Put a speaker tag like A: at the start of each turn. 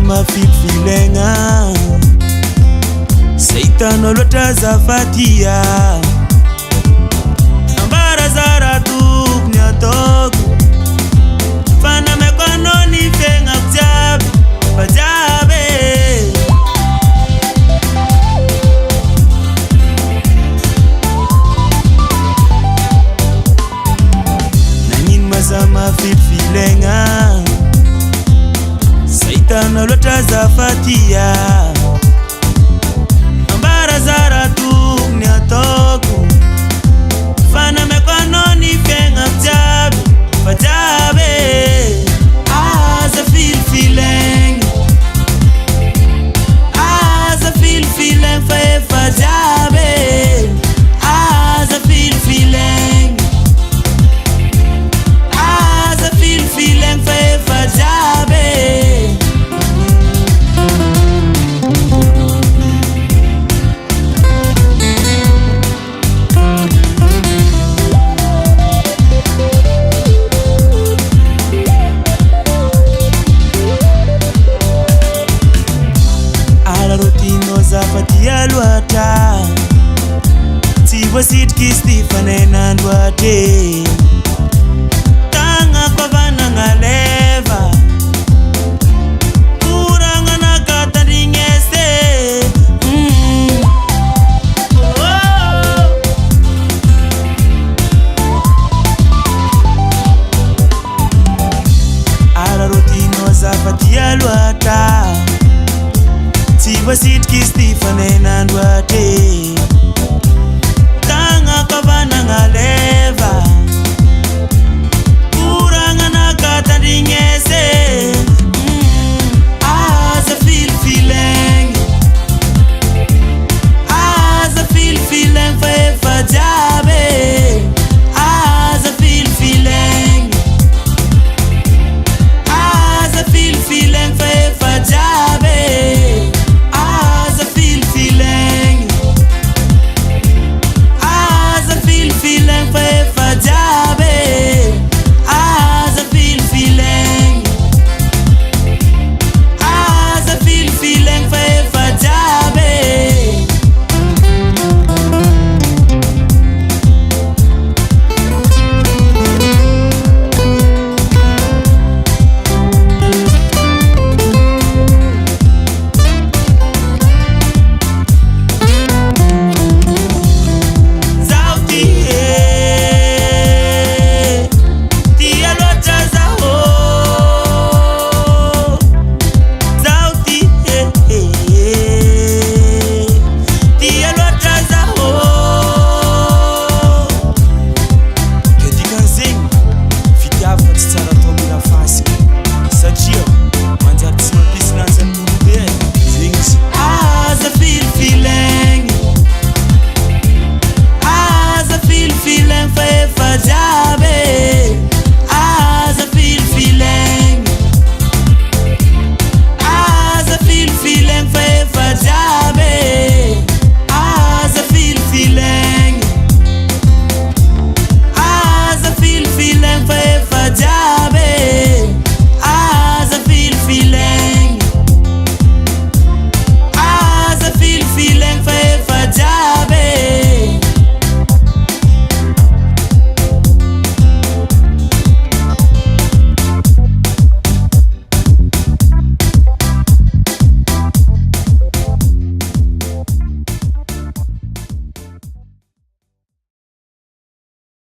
A: mafifilenga Satan olota zafatia Ambara zara tuk nyatok Fana mekono ni fenga kjab Pajabe Nangin masa mafifilenga Satan olota zafatia Ambara zara tuk nyatoku Fana mekono ni fenga kjabi Pajabe As I feel feeling As I feel feeling for Pajabe As I feel feeling As I feel feeling for Pajabe Zafatia luata Tiwa sitki Stefane nandwate Tanga kwa vana ngaleva Kuranga nakata ringeste Ala rotino zafatia luata Tiwa sitki Stefane nandwate Tanga kwa vana ngaleva